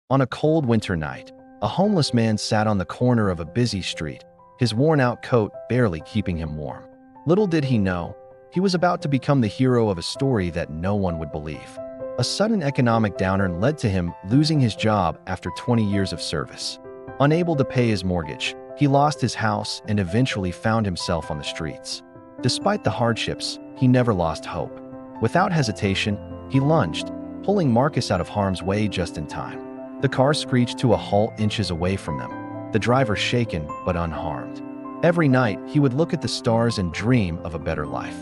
On a cold winter night, a homeless man sat on the corner of a busy street, his worn-out coat barely keeping him warm. Little did he know, he was about to become the hero of a story that no one would believe. A sudden economic downturn led to him losing his job after 20 years of service. Unable to pay his mortgage, he lost his house and eventually found himself on the streets. Despite the hardships, he never lost hope. Without hesitation, he lunged, pulling Marcus out of harm's way just in time. The car screeched to a halt inches away from them, the driver shaken but unharmed. Every night, he would look at the stars and dream of a better life.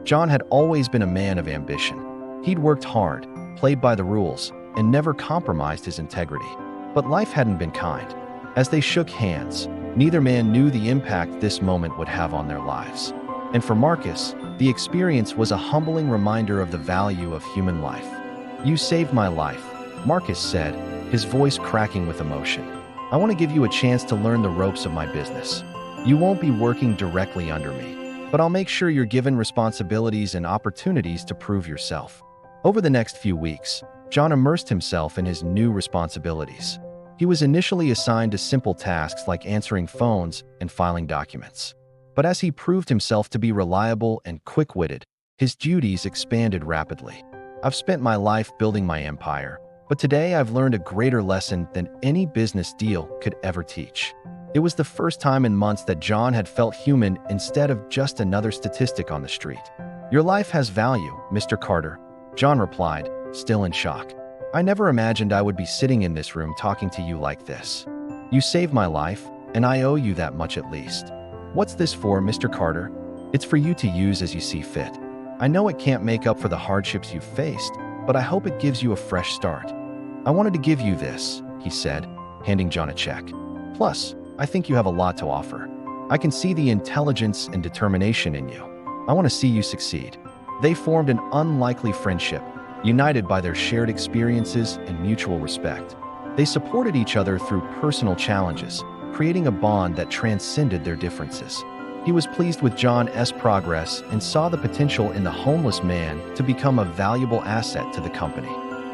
John had always been a man of ambition. He'd worked hard, played by the rules, and never compromised his integrity. But life hadn't been kind. As they shook hands, neither man knew the impact this moment would have on their lives. And for Marcus, the experience was a humbling reminder of the value of human life. "You saved my life," Marcus said, his voice cracking with emotion. "I want to give you a chance to learn the ropes of my business. You won't be working directly under me, but I'll make sure you're given responsibilities and opportunities to prove yourself." Over the next few weeks, John immersed himself in his new responsibilities. He was initially assigned to simple tasks like answering phones and filing documents. But as he proved himself to be reliable and quick-witted, his duties expanded rapidly. "I've spent my life building my empire, but today I've learned a greater lesson than any business deal could ever teach." It was the first time in months that John had felt human instead of just another statistic on the street. "Your life has value, Mr. Carter," John replied, still in shock. "I never imagined I would be sitting in this room talking to you like this. You saved my life, and I owe you that much at least." "What's this for, Mr. Carter?" "It's for you to use as you see fit. I know it can't make up for the hardships you've faced, but I hope it gives you a fresh start." "I wanted to give you this," he said, handing John a check. "Plus, I think you have a lot to offer. I can see the intelligence and determination in you. I want to see you succeed." They formed an unlikely friendship, united by their shared experiences and mutual respect. They supported each other through personal challenges, creating a bond that transcended their differences. He was pleased with John's progress and saw the potential in the homeless man to become a valuable asset to the company.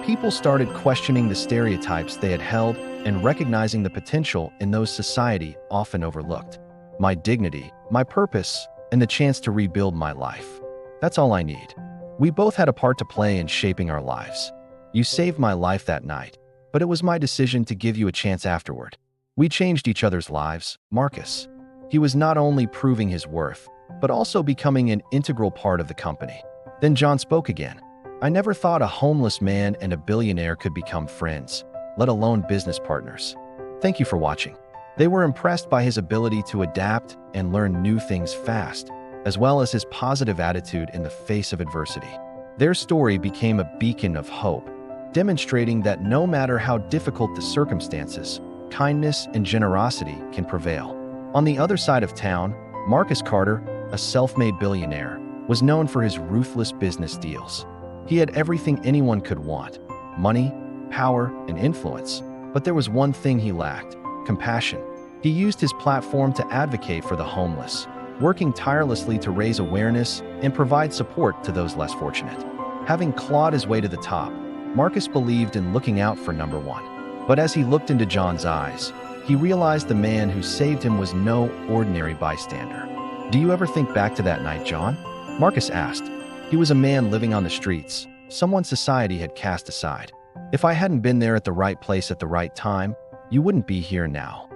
People started questioning the stereotypes they had held and recognizing the potential in those society often overlooked. "My dignity, my purpose, and the chance to rebuild my life. That's all I need. We both had a part to play in shaping our lives. You saved my life that night, but it was my decision to give you a chance afterward. We changed each other's lives, Marcus." He was not only proving his worth, but also becoming an integral part of the company. Then John spoke again. "I never thought a homeless man and a billionaire could become friends, let alone business partners. Thank you for watching." They were impressed by his ability to adapt and learn new things fast, as well as his positive attitude in the face of adversity. Their story became a beacon of hope, demonstrating that no matter how difficult the circumstances, kindness and generosity can prevail. On the other side of town, Marcus Carter, a self-made billionaire, was known for his ruthless business deals. He had everything anyone could want: money, power, and influence. But there was one thing he lacked: compassion. He used his platform to advocate for the homeless, working tirelessly to raise awareness and provide support to those less fortunate. Having clawed his way to the top, Marcus believed in looking out for number one. But as he looked into John's eyes, he realized the man who saved him was no ordinary bystander. "Do you ever think back to that night, John?" Marcus asked. He was a man living on the streets, someone society had cast aside. "If I hadn't been there at the right place at the right time, you wouldn't be here now.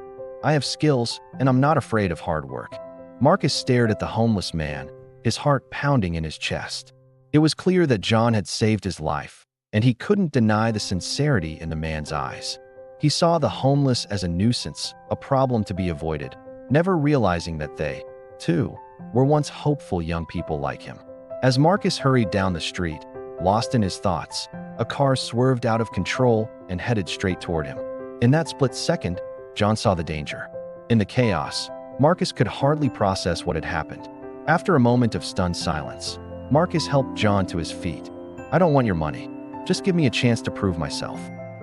I have skills, and I'm not afraid of hard work." Marcus stared at the homeless man, his heart pounding in his chest. It was clear that John had saved his life, and he couldn't deny the sincerity in the man's eyes. He saw the homeless as a nuisance, a problem to be avoided, never realizing that they, too, were once hopeful young people like him. As Marcus hurried down the street, lost in his thoughts, a car swerved out of control and headed straight toward him. In that split second, John saw the danger. In the chaos, Marcus could hardly process what had happened. After a moment of stunned silence, Marcus helped John to his feet. "I don't want your money. Just give me a chance to prove myself."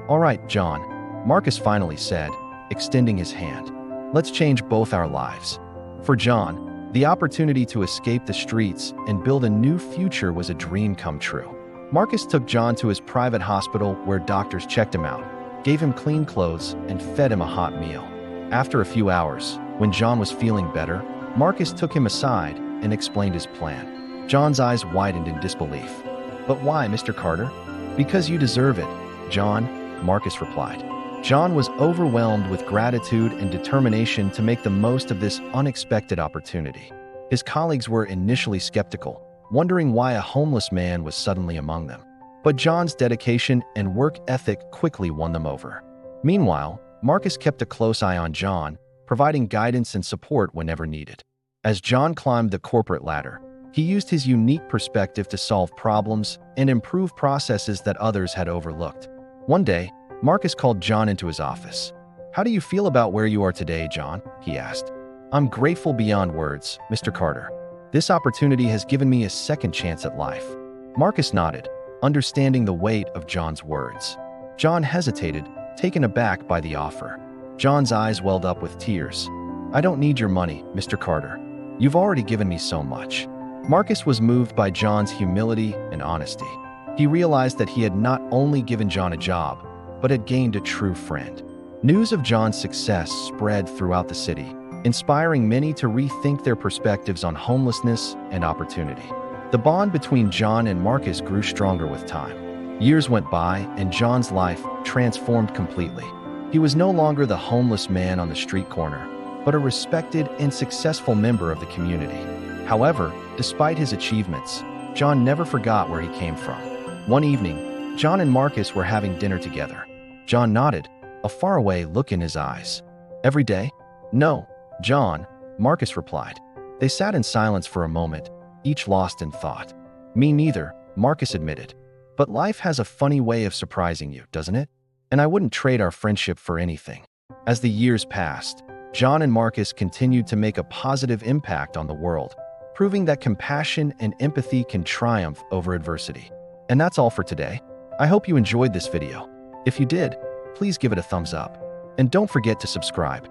"All right, John," Marcus finally said, extending his hand. "Let's change both our lives." For John, the opportunity to escape the streets and build a new future was a dream come true. Marcus took John to his private hospital where doctors checked him out, gave him clean clothes, and fed him a hot meal. After a few hours, when John was feeling better, Marcus took him aside and explained his plan. John's eyes widened in disbelief. "But why, Mr. Carter?" "Because you deserve it, John," Marcus replied. John was overwhelmed with gratitude and determination to make the most of this unexpected opportunity. His colleagues were initially skeptical, wondering why a homeless man was suddenly among them. But John's dedication and work ethic quickly won them over. Meanwhile, Marcus kept a close eye on John, providing guidance and support whenever needed. As John climbed the corporate ladder, he used his unique perspective to solve problems and improve processes that others had overlooked. One day, Marcus called John into his office. "How do you feel about where you are today, John?" he asked. "I'm grateful beyond words, Mr. Carter. This opportunity has given me a second chance at life." Marcus nodded, understanding the weight of John's words. John hesitated, taken aback by the offer. John's eyes welled up with tears. "I don't need your money, Mr. Carter. You've already given me so much." Marcus was moved by John's humility and honesty. He realized that he had not only given John a job, but had gained a true friend. News of John's success spread throughout the city, inspiring many to rethink their perspectives on homelessness and opportunity. The bond between John and Marcus grew stronger with time. Years went by, and John's life transformed completely. He was no longer the homeless man on the street corner, but a respected and successful member of the community. However, despite his achievements, John never forgot where he came from. One evening, John and Marcus were having dinner together. John nodded, a faraway look in his eyes. "Every day?" "No, John," Marcus replied. They sat in silence for a moment, each lost in thought. "Me neither," Marcus admitted. "But life has a funny way of surprising you, doesn't it? And I wouldn't trade our friendship for anything." As the years passed, John and Marcus continued to make a positive impact on the world, proving that compassion and empathy can triumph over adversity. And that's all for today. I hope you enjoyed this video. If you did, please give it a thumbs up. And don't forget to subscribe.